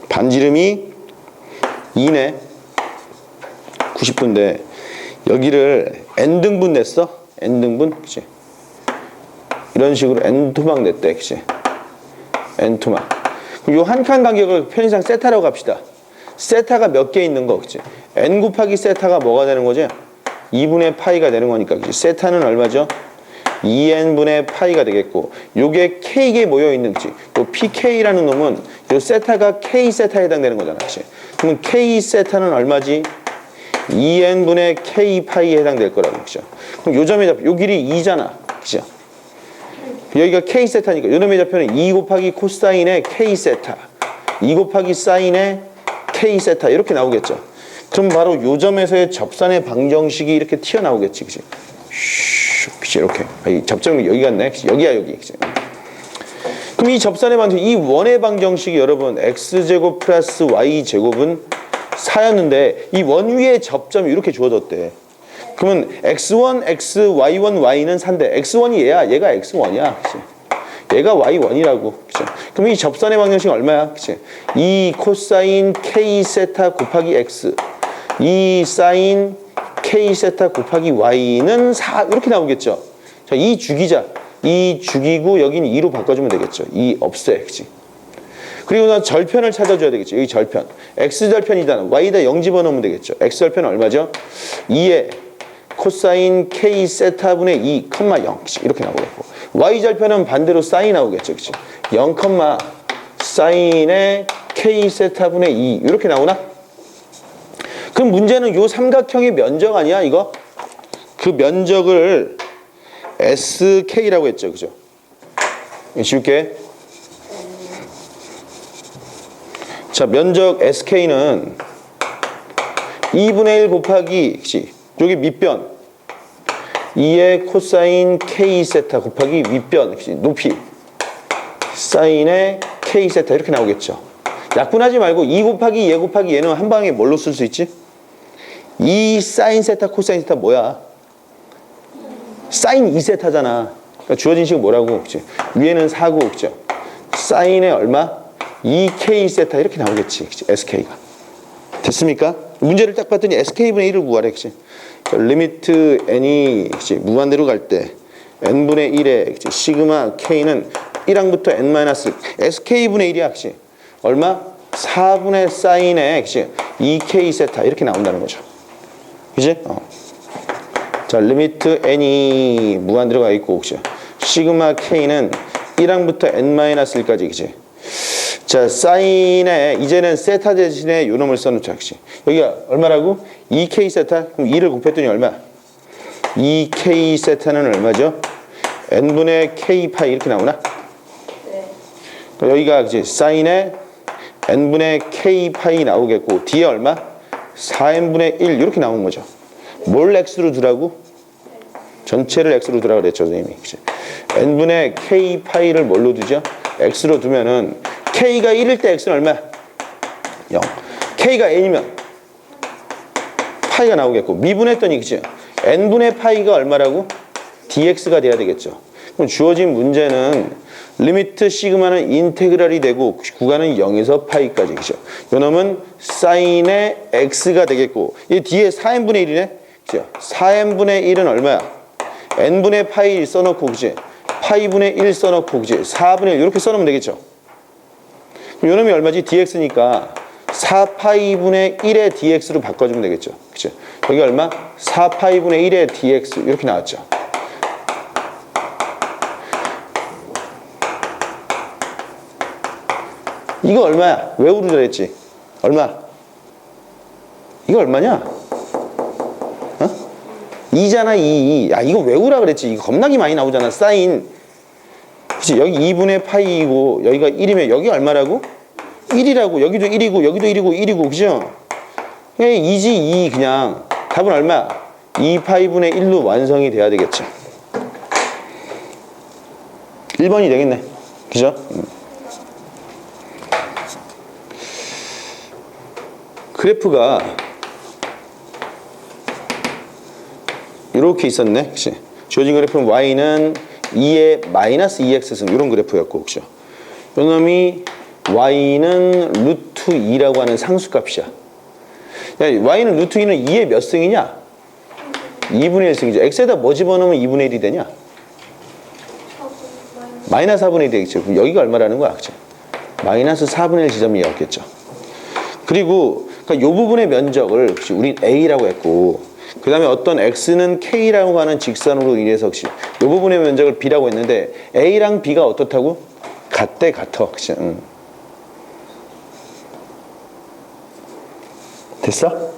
반지름이 2네 90도인데 여기를 n등분 냈어? n등분? 그치? 이런 식으로 n토막 냈대 그치? n토막 요 한 칸 간격을 편의상 세타라고 합시다. 세타가 몇 개 있는 거 그치? n 곱하기 세타가 뭐가 되는 거지? 2분의 파이가 되는 거니까 그치? 세타는 얼마죠? 2n분의 파이가 되겠고 요게 k에 모여있는 그치? 또 pk라는 놈은 요 세타가 k 세타에 해당되는 거잖아 그치? 그러면 k 세타는 얼마지? 2n분의 k 파이에 해당될 거라고 그죠? 그럼 요 점의 좌표 요 길이 2잖아 그죠? 여기가 k 세타니까 요 놈의 좌표는 2 곱하기 코사인의 k 세타 2 곱하기 사인의 k 세타 이렇게 나오겠죠? 그럼 바로 요 점에서의 접선의 방정식이 이렇게 튀어나오겠지 그치? 그치 이렇게 이 접점이 여기 갔네 그치? 여기야 여기 그치? 그럼 이 접선의 방정식 이 원의 방정식이 여러분 x제곱 플러스 y제곱은 4였는데 이 원 위에 접점이 이렇게 주어졌대. 그러면 x1, x, y1, y는 4인데 x1이 얘야. 얘가 x1이야. 그치? 얘가 y1이라고. 그치? 그럼 이 접선의 방정식은 얼마야? 그치? 2 코사인 k 세타 곱하기 x 2 사인 k 세타 곱하기 y는 4 이렇게 나오겠죠. 자, 이 죽이자. 이 죽이고 여기는 2로 바꿔주면 되겠죠. 2 없애. 그치? 그리고 난 절편을 찾아줘야 되겠죠. 여기 절편. x절편이다. y에다 0 집어넣으면 되겠죠. x절편은 얼마죠? 2에 코사인 k 세타분의 2, 0 이렇게 나오겠고 y절편은 반대로 사인 나오겠죠. 그치? 0, 사인의 K 세타분의 2 이렇게 나오나? 그럼 문제는 요 삼각형의 면적 아니야 이거? 그 면적을 SK라고 했죠, 그죠? 지울게. 자, 면적 SK는 2분의 1 곱하기 여기 밑변 2의 코사인 K 세타 곱하기 윗변 높이 사인의 K 세타 이렇게 나오겠죠. 약분하지 말고 2 곱하기 얘 곱하기 얘는 한 방에 뭘로 쓸 수 있지? 2 사인 세타 코사인 세타 뭐야? 사인 2세타잖아. 그러니까 주어진 식은 뭐라고? 그치? 위에는 4고, 그죠? 사인의 얼마? 2K 세타 이렇게 나오겠지. 그치? SK가. 됐습니까? 문제를 딱 봤더니 SK분의 1을 구하래. 그치? 리미트 n이 그치? 무한대로 갈 때 n분의 1에 그치? 시그마 k는 1항부터 n-1 SK분의 1이야. 그치? 얼마? 4분의 사인의 그치? 2K 세타 이렇게 나온다는 거죠. 그치? 자, 리미트 n이 무한대로 가 있고, 그죠? 시그마 k는 1항부터 n-1까지, 그지? 자, 사인에 이제는 세타 대신에 요 놈을 써놓자, 그지? 여기가 얼마라고? 2k 세타? 그럼 2를 곱했더니 얼마? 2k 세타는 얼마죠? n분의 k 파이 이렇게 나오나? 네. 여기가 그지? 사인에 n분의 k 파이 나오겠고, 뒤에 얼마? 4n분의 1 이렇게 나온 거죠. 뭘 x로 두라고? 전체를 x로 두라고 그랬죠, 선생님이. 그치? n분의 k 파이를 뭘로 두죠? x로 두면은 k가 1일 때 x는 얼마야? 0. k가 n이면 파이가 나오겠고 미분했더니 그치? n분의 파이가 얼마라고? dx가 돼야 되겠죠. 그럼 주어진 문제는 리미트 시그마는 인테그랄이 되고 구간은 0에서 파이까지, 그죠? 요 놈은 사인의 x가 되겠고 이 뒤에 4n분의 1이네? 그죠? 4n분의 1은 얼마야? n분의 파이 1 써놓고, 그지? 파이분의 1 써놓고, 그지? 4분의 1 이렇게 써놓으면 되겠죠? 그럼 요 놈이 얼마지? dx니까 4파이분의 1의 dx로 바꿔주면 되겠죠? 그죠? 여기 얼마? 4파이분의 1의 dx 이렇게 나왔죠? 이거 얼마야? 외우로 잘했지? 얼마? 이거 얼마냐? 2잖아, 2. 야, 이거 외우라 그랬지. 이거 겁나게 많이 나오잖아. 사인. 그치? 여기 2분의 파이이고, 여기가 1이면, 여기 얼마라고? 1이라고. 여기도 1이고, 여기도 1이고, 1이고, 그죠? 2지, 2. 그냥. 답은 얼마? 2파이분의 1로 완성이 돼야 되겠죠. 1번이 되겠네. 그죠? 그래프가 이렇게 있었네. 그치? 주어진 그래프는 y는 2의 마이너스 2x승 이런 그래프였고, 그죠? 요 놈이 y는 루트 2라고 하는 상수값이야. 야, y는 루트 2는 2의 몇 승이냐? 2분의 1승이죠. x에다 뭐 집어넣으면 2분의 1이 되냐? 마이너스 4분의 1이 되겠죠. 그럼 여기가 얼마라는 거야? 그죠? 마이너스 4분의 1 지점이었겠죠. 그리고 그러니까 요 부분의 면적을 우린 a라고 했고, 그 다음에 어떤 x는 k라고 하는 직선으로 인해서 요 부분의 면적을 b라고 했는데 a랑 b가 어떻다고? 같대, 같아. 그치? 됐어?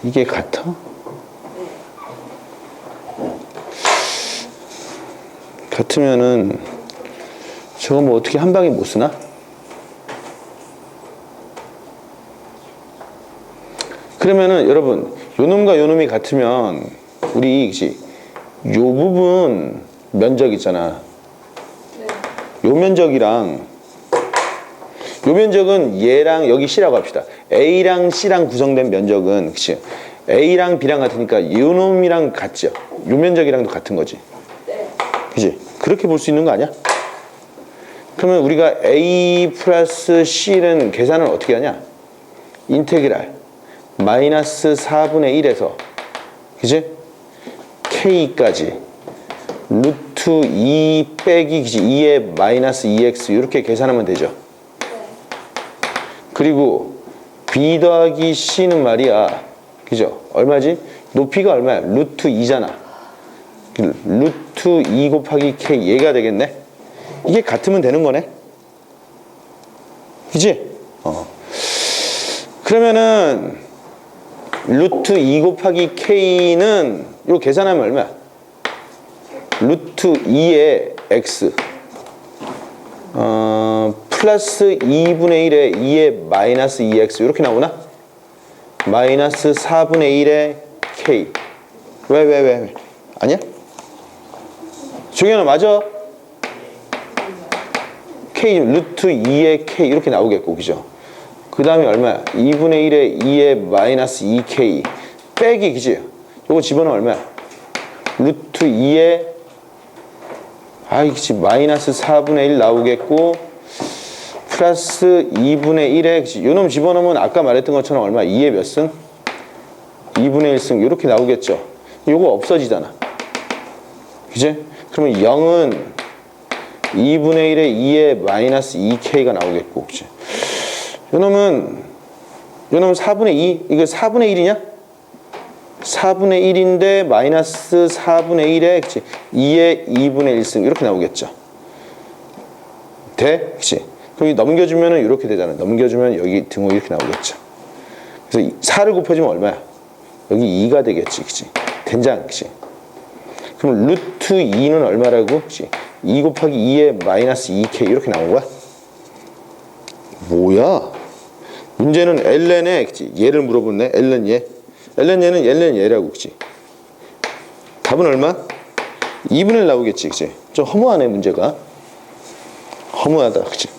이게 같아? 같으면은 저거 뭐 어떻게 한 방에 못 쓰나? 그러면은 여러분 요 놈과 요 놈이 같으면 우리 그치? 요 부분 면적 있잖아. 요 면적이랑 요 면적은 얘랑 여기 C라고 합시다. A랑 C랑 구성된 면적은 그치? A랑 B랑 같으니까 요 놈이랑 같죠. 요 면적이랑도 같은 거지. 그치? 그렇게 볼 수 있는 거 아니야? 그러면 우리가 A 플러스 C는 계산을 어떻게 하냐? 인테그랄 마이너스 4분의 1에서 그치? K까지 루트 2 빼기 그치? 2의 마이너스 2x 이렇게 계산하면 되죠. 그리고 B 더하기 C는 말이야 그죠? 얼마지? 높이가 얼마야? 루트 2잖아. 루트 2 곱하기 K 얘가 되겠네. 이게 같으면 되는 거네. 그지? 그러면은 루트 2 곱하기 k는 이거 계산하면 얼마야? 루트 2의 x 플러스 2분의 1의 2의 마이너스 2x 이렇게 나오나? 마이너스 4분의 1의 k. 왜? 아니야? 종현아 맞아? k 루트 2의 k 이렇게 나오겠고, 그죠? 그 다음에 얼마야? 2분의 1의 2의 마이너스 2k 빼기, 그지? 요거 집어넣으면 얼마야? 루트 2의 그치, 마이너스 4분의 1 나오겠고 플러스 2분의 1에 그치? 요놈 집어넣으면 아까 말했던 것처럼 얼마? 2의 몇 승? 2분의 1승 이렇게 나오겠죠. 요거 없어지잖아. 그치? 그러면 0은 2분의 1에 2의 마이너스 2k가 나오겠고, 그치? 요놈은 4분의 2, 이거 4분의 1이냐? 4분의 1인데 마이너스 4분의 1에 그치? 2의 2분의 1승 이렇게 나오겠죠. 돼? 그치? 그럼 넘겨주면은 이렇게 되잖아. 넘겨주면 여기 등호 이렇게 나오겠죠. 그래서 4를 곱해주면 얼마야? 여기 2가 되겠지. 그치? 된장. 그치? 그럼 루트 2는 얼마라고? 그치? 2 곱하기 2의 마이너스 2k 이렇게 나온 거야? 뭐야? 문제는 ln에 그치? 얘를 물어보네. ln 얘. ln 얘는 ln 얘라고, 그치? 답은 얼마? 2분의 1 나오겠지, 그치? 좀 허무하네, 문제가. 허무하다, 그치?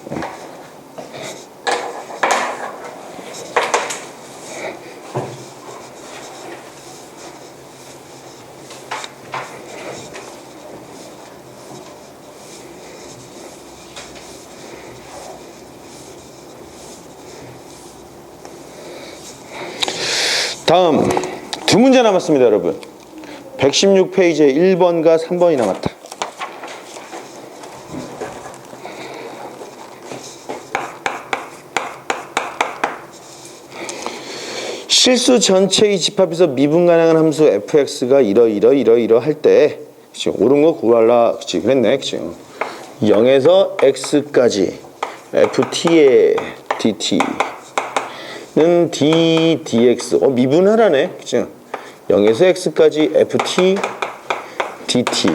다음 두 문제 남았습니다, 여러분. 116페이지에 1번과 3번이 남았다. 실수 전체의 집합에서 미분 가능한 함수 fx가 이러할 때, 그치? 옳은 거 구하라, 그치? 그랬네, 그치? 0에서 x까지 ft의 dt 는 d dx 미분하라네, 그치? 0에서 x까지 ft dt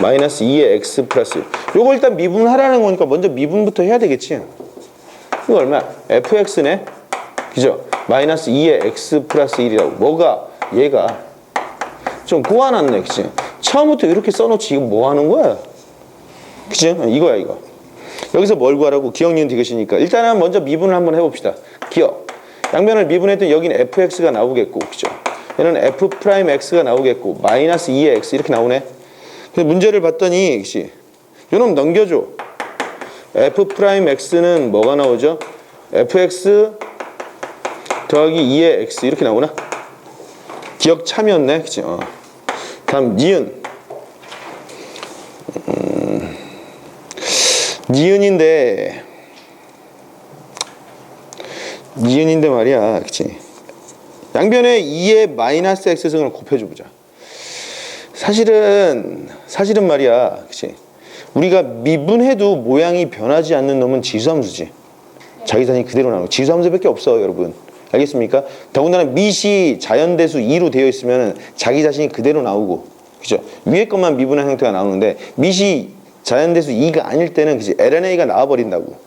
마이너스 2의 x 플러스 요거 일단 미분하라는 거니까 먼저 미분부터 해야 되겠지. 이거 얼마야? fx네, 그죠? 마이너스 2의 x 플러스 1이라고. 뭐가? 얘가 좀 꼬아놨네, 그치? 처음부터 이렇게 써놓지. 이거 뭐 하는 거야? 그치? 이거야, 이거. 여기서 뭘 구하라고? 기억, 니은, 디귿이니까 일단은 먼저 미분을 한번 해봅시다. 기억. 양변을 미분했더니 여기는 fx가 나오겠고, 그죠? 얘는 f'x가 나오겠고, 마이너스 2의 x 이렇게 나오네. 그래서 문제를 봤더니, 그치? 요놈 넘겨줘. f'x는 뭐가 나오죠? fx 더하기 2의 x 이렇게 나오나? 기억 참이었네, 그치? 다음 니은. 니은인데 말이야, 그치? 양변에 2의 마이너스 x승을 곱해줘 보자. 사실은 말이야, 그치? 우리가 미분해도 모양이 변하지 않는 놈은 지수함수지. 자기 자신이 그대로 나오고 지수함수밖에 없어, 여러분. 알겠습니까? 더군다나 밑이 자연대수 2로 되어 있으면 자기 자신이 그대로 나오고, 그죠? 위에 것만 미분한 형태가 나오는데 밑이 자연대수 2가 아닐 때는 그치? LNA가 나와버린다고.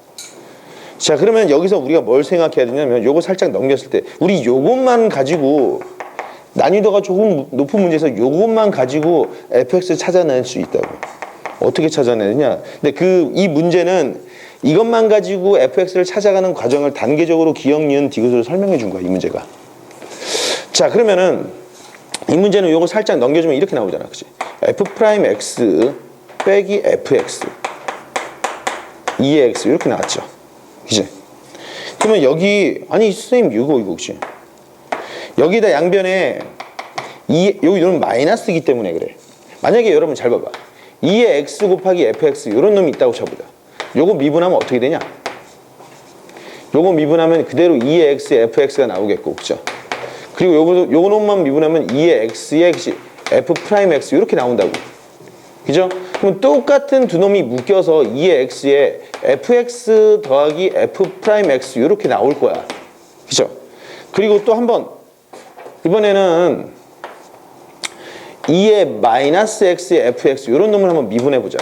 자, 그러면 여기서 우리가 뭘 생각해야 되냐면 요거 살짝 넘겼을 때 우리 요것만 가지고 난이도가 조금 높은 문제에서 요것만 가지고 fx 찾아낼 수 있다고. 어떻게 찾아내느냐? 근데 이 문제는 이것만 가지고 fx를 찾아가는 과정을 단계적으로 기억, 니은, 디귿으로 설명해 준 거야, 이 문제가. 자, 그러면은 이 문제는 요거 살짝 넘겨주면 이렇게 나오잖아, 그치? f'x 빼기 fx 2의 x 이렇게 나왔죠, 그치? 그러면 여기 아니 선생님 이거 그치? 여기다 양변에 여기는 마이너스이기 때문에 그래. 만약에 여러분 잘 봐봐, 2의 x 곱하기 fx 이런 놈이 있다고 쳐보자. 요거 미분하면 어떻게 되냐? 요거 미분하면 그대로 2의 x에 fx가 나오겠고, 그죠? 그리고 요거 놈만 미분하면 2의 x에 f 프라임 x 이렇게 나온다고, 그죠? 그럼 똑같은 두 놈이 묶여서 2의 x에 fx 더하기 f'x 이렇게 나올 거야. 그죠? 그리고 또 한 번 이번에는 2의 마이너스 x의 fx 이런 놈을 한번 미분해 보자.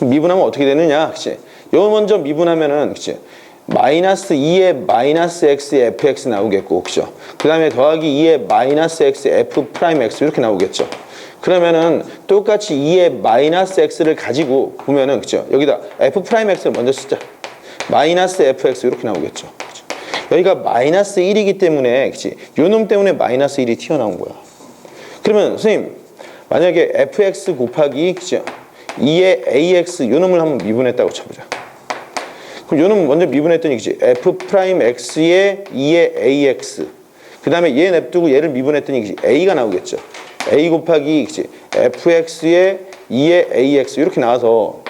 미분하면 어떻게 되느냐? 그치? 요 먼저 미분하면은 그치? 마이너스 2의 마이너스 x의 fx 나오겠고, 그죠? 그 다음에 더하기 2의 마이너스 x의 f'x 이렇게 나오겠죠. 그러면은 똑같이 2의 마이너스 x를 가지고 보면은 그죠? 여기다 f'x를 먼저 쓰자. 마이너스 fx 이렇게 나오겠죠. 그쵸? 여기가 마이너스 1이기 때문에 그치? 요 놈 때문에 마이너스 1이 튀어나온 거야. 그러면 선생님 만약에 fx 곱하기 그죠? 2의 ax 요 놈을 한번 미분했다고 쳐보자. 그럼 요 놈 먼저 미분했더니 그치? f'x의 2의 ax 그 다음에 얘 냅두고 얘를 미분했더니 그치? a가 나오겠죠. a 곱하기 그치? fx의 2의 ax 이렇게 나와서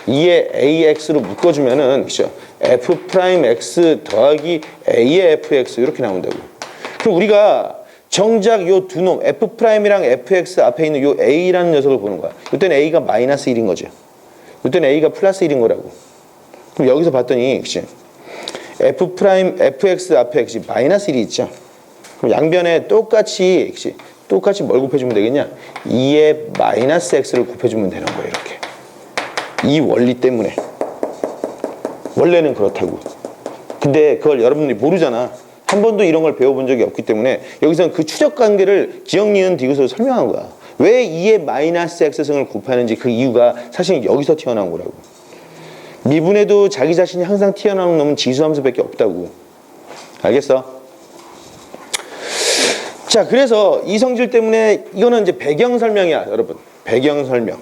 2의 ax로 묶어주면은 그쵸? f'x 더하기 a의 fx 이렇게 나온다고. 그럼 우리가 정작 요 두 놈 f'이랑 fx 앞에 있는 요 a라는 녀석을 보는 거야. 이때는 a가 마이너스 1인 거죠. 이때는 a가 플러스 1인 거라고. 그럼 여기서 봤더니 그치? fx 앞에 그치? 마이너스 1이 있죠. 그럼 양변에 똑같이 그치? 똑같이 뭘 곱해주면 되겠냐? 2의 마이너스 x를 곱해주면 되는 거예요. 이렇게. 이 원리 때문에. 원래는 그렇다고. 근데 그걸 여러분들이 모르잖아. 한 번도 이런 걸 배워본 적이 없기 때문에 여기서는 그 추적 관계를 기억, 니은, 디귿으로 설명한 거야. 왜 2의 마이너스 x승을 곱하는지 그 이유가 사실 여기서 튀어나온 거라고. 미분에도 자기 자신이 항상 튀어나오는 놈은 지수함수밖에 없다고. 알겠어? 자, 그래서 이 성질 때문에 이거는 이제 배경 설명이야, 여러분. 배경 설명.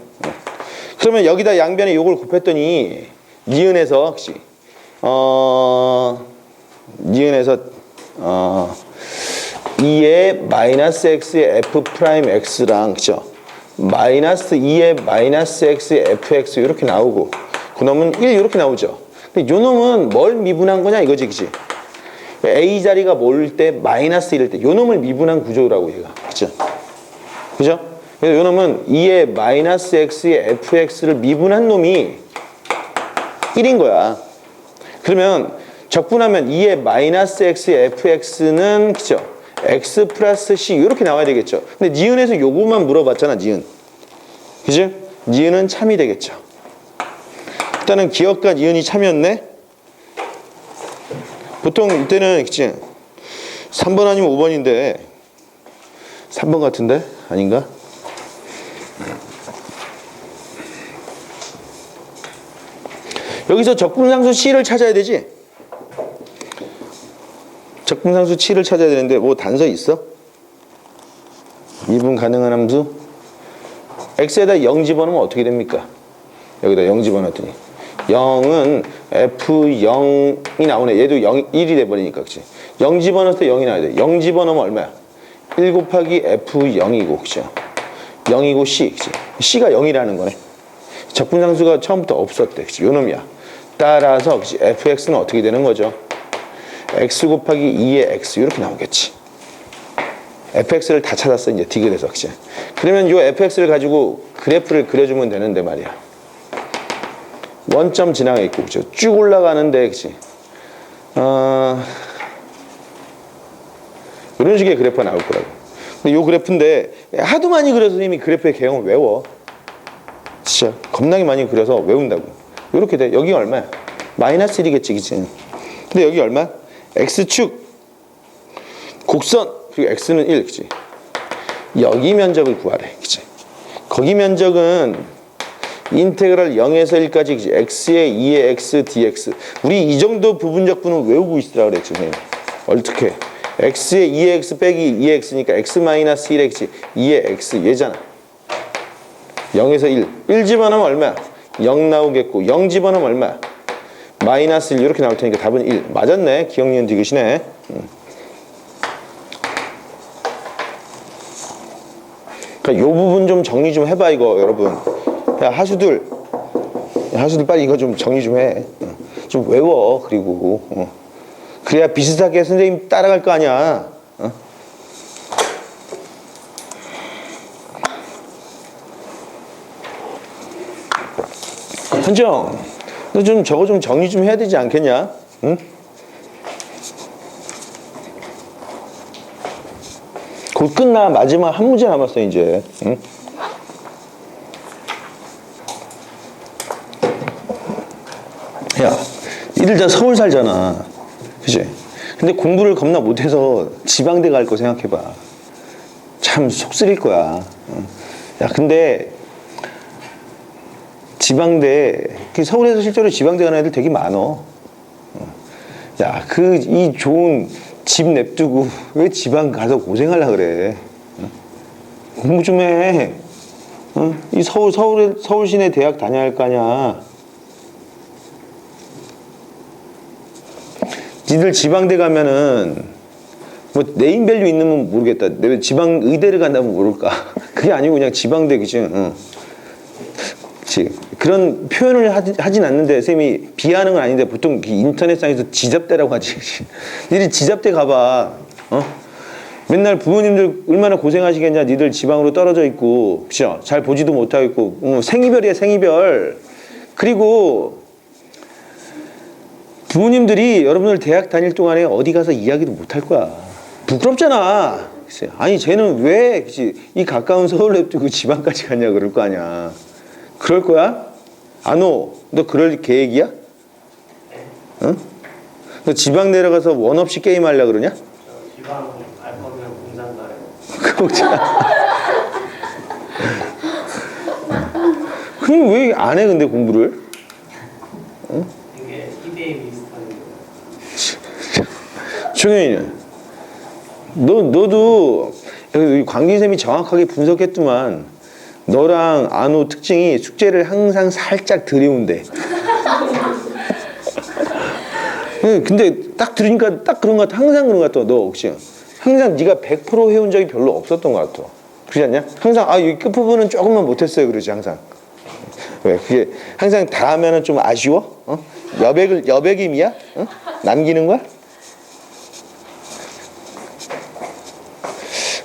그러면 여기다 양변에 요걸 곱했더니 니은에서 혹시 니은에서 2의 마이너스 x의 f'x랑 그죠? 마이너스 2의 마이너스 x의 fx 이렇게 나오고 그 놈은 1 이렇게 나오죠. 근데 요 놈은 뭘 미분한 거냐 이거지, 그치? a 자리가 모일 때 마이너스 1일 때 요 놈을 미분한 구조라고 얘가. 그죠? 그죠? 그래서 요 놈은 2의 마이너스 x의 fx를 미분한 놈이 1인 거야. 그러면 적분하면 2의 마이너스 x의 fx는 그죠? x 플러스 c 이렇게 나와야 되겠죠. 근데 니은에서 요것만 물어봤잖아, 니은. 그죠? 니은은 참이 되겠죠. 일단은 기억과 니은이 참이었네. 보통 이때는 그치? 3번 아니면 5번인데 3번 같은데? 아닌가? 여기서 적분상수 C를 찾아야 되지? 적분상수 C를 찾아야 되는데 뭐 단서 있어? 미분 가능한 함수? x에다 0 집어넣으면 어떻게 됩니까? 여기다 0 집어넣었더니 0은 F0이 나오네. 얘도 0, 1이 돼버리니까 그치? 0 집어넣을 때 0이 나와야 돼. 0 집어넣으면 얼마야? 1 곱하기 F0이고 그죠? 0이고 C 그치? C가 0이라는 거네. 적분상수가 처음부터 없었대. 그치? 요 놈이야. 따라서 그치? fx는 어떻게 되는 거죠? x 곱하기 2의 x 이렇게 나오겠지. fx를 다 찾았어 이제 디귿에서. 그치? 그러면 요 fx를 가지고 그래프를 그려주면 되는데 말이야. 원점 지나가 있고 그쵸? 쭉 올라가는데 그치? 이런 식의 그래프가 나올 거라고. 근데 요 그래프인데 하도 많이 그려서 이미 그래프의 개형을 외워. 진짜 겁나게 많이 그려서 외운다고. 이렇게 돼. 여기가 얼마야? 마이너스 1이겠지, 그치? 근데 여기 얼마? x축 곡선 그리고 x는 1, 그치? 여기 면적을 구하래, 그치? 거기 면적은 인테그랄 0에서 1까지 그치? x의 2의 x dx. 우리 이 정도 부분적분은 외우고 있으라 그랬지, 선생님. 어떻게? x의 2의 x 빼기 2의 x니까 x 마이너스 1의 그치? 2의 x 얘잖아. 0에서 1. 1 집어넣으면 얼마야? 0 나오겠고 0 집어넣으면 얼마야? 마이너스 1 이렇게 나올 테니까 답은 1. 맞았네. 기억, 니은, 디귿이네. 그러니까 요 부분 좀 정리 좀 해봐 이거 여러분. 야 하수들 빨리 이거 좀 정리 좀 해. 좀 외워. 그리고 그래야 비슷하게 선생님 따라갈 거 아니야. 현정, 너 좀 저거 좀 정리 좀 해야 되지 않겠냐? 응? 곧 끝나. 마지막 한 문제 남았어 이제. 응? 야, 이들 다 서울 살잖아. 그치? 근데 공부를 겁나 못해서 지방대 갈 거 생각해봐. 참 속 쓰릴 거야. 야, 근데 지방대, 서울에서 실제로 지방대 가는 애들 되게 많어. 야, 이 좋은 집 냅두고 왜 지방 가서 고생하려고 그래? 공부 좀 해. 이 서울 시내 대학 다녀야 할 거 아니야. 니들 지방대 가면은 뭐 네임밸류 있는 모르겠다. 내가 지방 의대를 간다면 모를까. 그게 아니고 그냥 지방대 그치? 그치. 그런 표현을 하진 않는데 쌤이 비하하는 건 아닌데 보통 인터넷상에서 지잡대라고 하지. 니들 지잡대 가봐. 맨날 부모님들 얼마나 고생하시겠냐. 니들 지방으로 떨어져 있고 그쵸? 잘 보지도 못하고 있고 생이별이야 생이별. 그리고 부모님들이 여러분들 대학 다닐 동안에 어디 가서 이야기도 못 할 거야. 부끄럽잖아. 아니 쟤는 왜 이 가까운 서울 냅두고 지방까지 갔냐 그럴 거 아니야. 그럴 거야? 안오, 너 그럴 계획이야? 응? 너 지방 내려가서 원 없이 게임 하려고 그러냐? 지방 갈 거면 공장 가요. 그럼 왜 안 해 근데 공부를? 응? 이게 이대에 비슷한 거. 종현이는 너도 여기 광기쌤이 정확하게 분석했더만 너랑 안호 특징이 숙제를 항상 살짝 들이운대. 근데 딱 들으니까 딱 그런 것 같아. 항상 그런 것 같아. 너 혹시 항상 네가 100% 해온 적이 별로 없었던 것 같아. 그렇지 않냐? 항상 이 끝부분은 조금만 못했어요 그러지 항상. 왜 그게 항상 다 하면은 좀 아쉬워? 여백임이야? 남기는 거야?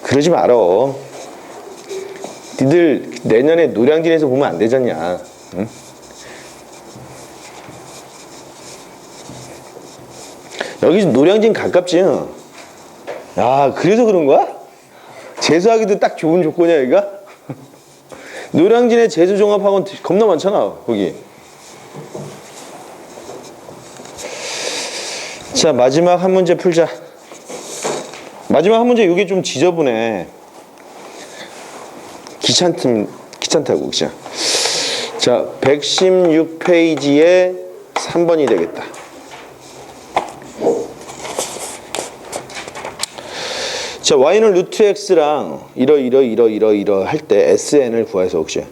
그러지 말어. 니들 내년에 노량진에서 보면 안 되잖냐. 응? 여기 노량진 가깝지. 야, 그래서 그런 거야? 재수하기도 딱 좋은 조건이야 여기가? 노량진에 재수종합학원 겁나 많잖아 거기. 자, 마지막 한 문제 풀자. 마지막 한 문제 이게 좀 지저분해. 귀찮다고 그죠? 자, 116페이지에 3번이 되겠다. 자, y는 루트 x랑 이러 할 때 sn을 구해서 혹시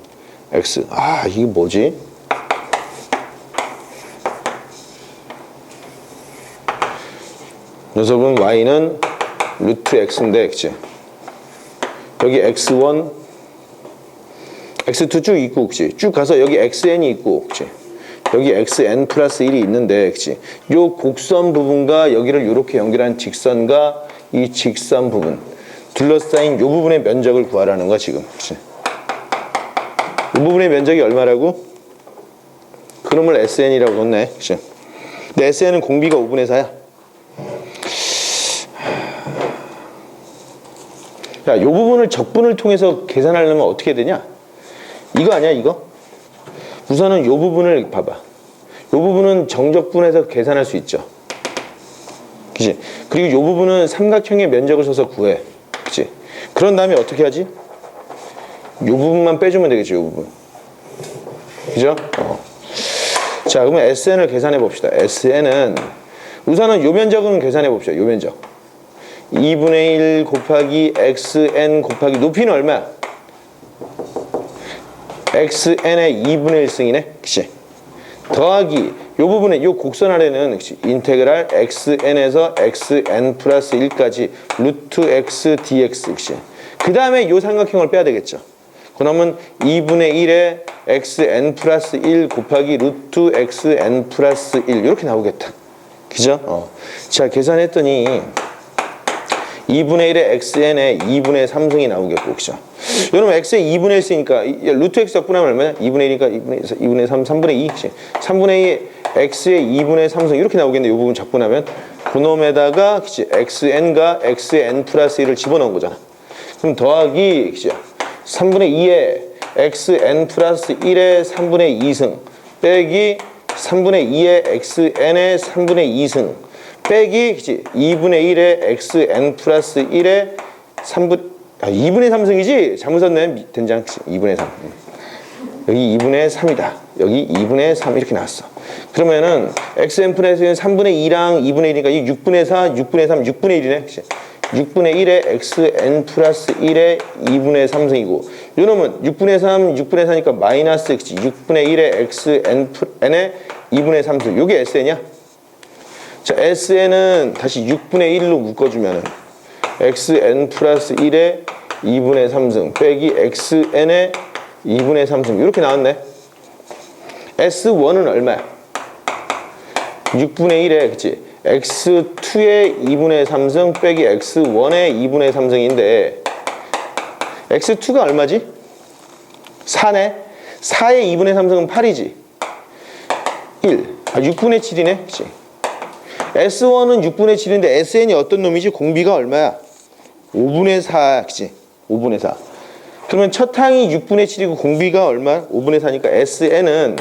x. 이게 뭐지? 녀석은 y는 루트 x인데 그치? 여기 x1 x2 쭉 있고 그치? 쭉 가서 여기 xn이 있고 그치? 여기 xn 플러스 1이 있는데 그치? 요 곡선 부분과 여기를 이렇게 연결한 직선과 이 직선 부분 둘러싸인 요 부분의 면적을 구하라는 거야 지금. 그치? 이 부분의 면적이 얼마라고? 그놈을 sn이라고 넣네. 그치? 근데 sn은 공비가 5분의 4야. 야, 요 부분을 적분을 통해서 계산하려면 어떻게 되냐? 이거 아니야, 이거? 우선은 요 부분을 봐봐. 요 부분은 정적분해서 계산할 수 있죠. 그치? 그리고 요 부분은 삼각형의 면적을 써서 구해. 그치? 그런 다음에 어떻게 하지? 요 부분만 빼주면 되겠지, 요 부분. 그죠? 자, 그러면 SN을 계산해 봅시다. SN은 우선은 요 면적은 계산해 봅시다. 요 면적. 2분의 1 곱하기 xn 곱하기 높이는 얼마야? xn의 2분의 1승이네. 그치? 더하기 요 부분에 요 곡선 아래는 그치? 인테그랄 xn에서 xn 플러스 1까지 루트 x dx. 그치? 그 다음에 요 삼각형을 빼야 되겠죠. 그러면 2분의 1에 xn 플러스 1 곱하기 루트 xn 플러스 1 이렇게 나오겠다. 그죠? 자, 계산했더니 2분의 1에 xn에 2분의 3승이 나오겠고, 그죠? 이러면 x의 2분의 1 쓰니까 루트 x 적분하면 얼마냐? 2분의 1이니까 2분의 3, 3분의 2. 3분의 2 x의 2분의 3승 이렇게 나오겠네. 이 부분 적분하면 그놈에다가 그치? xn과 x의 n 플러스 1을 집어넣은 거잖아. 그럼 더하기 그치? 3분의 2에 xn 플러스 1의 3분의 2승 빼기 3분의 2의 xn의 3분의 2승 빼기 그치? 2분의 1의 xn 플러스 1의 2분의 3승이지? 잘못 썼네. 된장 2분의 3. 여기 2분의 3이다. 여기 2분의 3 이렇게 나왔어. 그러면은 xn 플러스 1은 3분의 2랑 2분의 1이니까 이 6분의 4, 6분의 3, 6분의 1이네. 그치? 6분의 1의 xn 플러스 1의 2분의 3승이고 요놈은 6분의 3, 6분의 4니까 마이너스 그치? 6분의 1의 xn의 2분의 3승. 요게 sn이야? 자, sn은 다시 6분의 1로 묶어주면은 xn 플러스 1의 2분의 3승 빼기 xn의 2분의 3승 이렇게 나왔네. S1은 얼마야? 6분의 1에 그치? x2의 2분의 3승 빼기 x1의 2분의 3승인데 x2가 얼마지? 4네. 4의 2분의 3승은 8이지. 1. 6분의 7이네. 그치? S1은 6분의 7인데 SN이 어떤 놈이지? 공비가 얼마야? 5분의 4. 그치? 5분의 4. 그러면 첫 항이 6분의 7이고 공비가 얼마? 5분의 4니까 SN은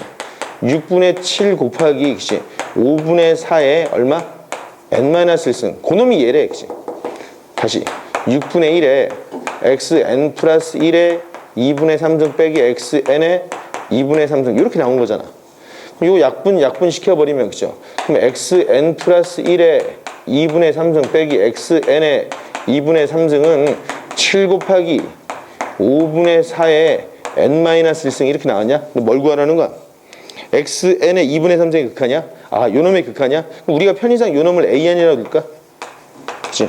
6분의 7 곱하기 그치? 5분의 4에 얼마? n-1승. 그놈이 얘래. 그치? 다시 6분의 1에 xn 플러스 1에 2분의 3승 빼기 xn의 2분의 3승 이렇게 나온 거잖아. 요 약분 시켜버리면 그죠? 그럼 xn 플러스 1에 2분의 3승 빼기 xn의 2분의 3승은 7 곱하기 5분의 4에 n-1승 이렇게 나왔냐? 뭘 구하라는 거야? xn의 2분의 3승이 극하냐? 아, 요놈의 극하냐? 그럼 우리가 편의상 요놈을 an이라고 둘까? 그치?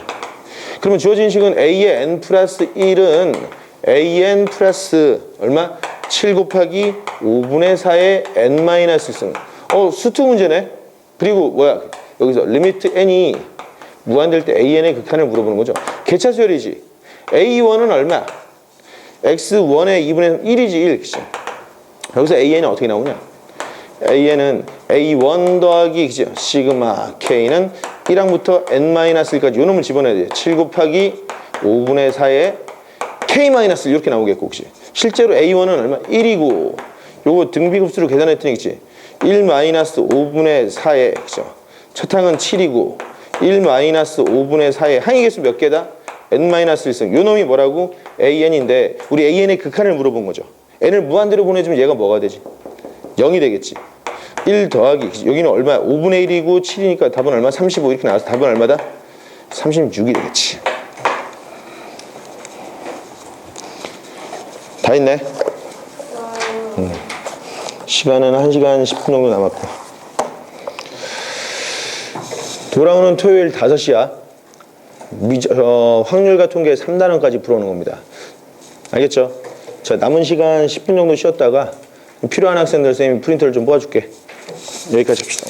그러면 주어진 식은 a의 n 플러스 1은 an 플러스 얼마? 7 곱하기 5분의 4의 n-1승. 수투 문제네. 그리고 뭐야? 여기서 리미트 n이 무한될 때 an의 극한을 물어보는 거죠. 개차수열이지. a1은 얼마? x1의 2분의 1이지 1. 그치? 여기서 an은 어떻게 나오냐? an은 a1 더하기 그죠? 시그마 k는 1항부터 n-1까지 요 놈을 집어넣어야 돼. 7 곱하기 5분의 4의 k-1 이렇게 나오겠고 혹시 실제로 a1은 얼마? 1이고 요거 등비급수로 계산했더니 그치? 1-5분의 4의 그죠? 첫 항은 7이고 1-5분의 4의 항의 개수 몇 개다? n-1승. 요 놈이 뭐라고? an인데 우리 an의 극한을 물어본 거죠. n을 무한대로 보내주면 얘가 뭐가 되지? 0이 되겠지. 1 더하기 여기는 얼마? 5분의 1이고 7이니까 답은 얼마? 35 이렇게 나와서 답은 얼마다? 36이 되겠지. 다 했네. 시간은 1시간 10분 정도 남았고 돌아오는 토요일 5시야 확률과 통계 3단원까지 풀어오는 겁니다. 알겠죠? 자, 남은 시간 10분 정도 쉬었다가 필요한 학생들 선생님이 프린터를 좀 뽑아줄게. 여기까지 합시다.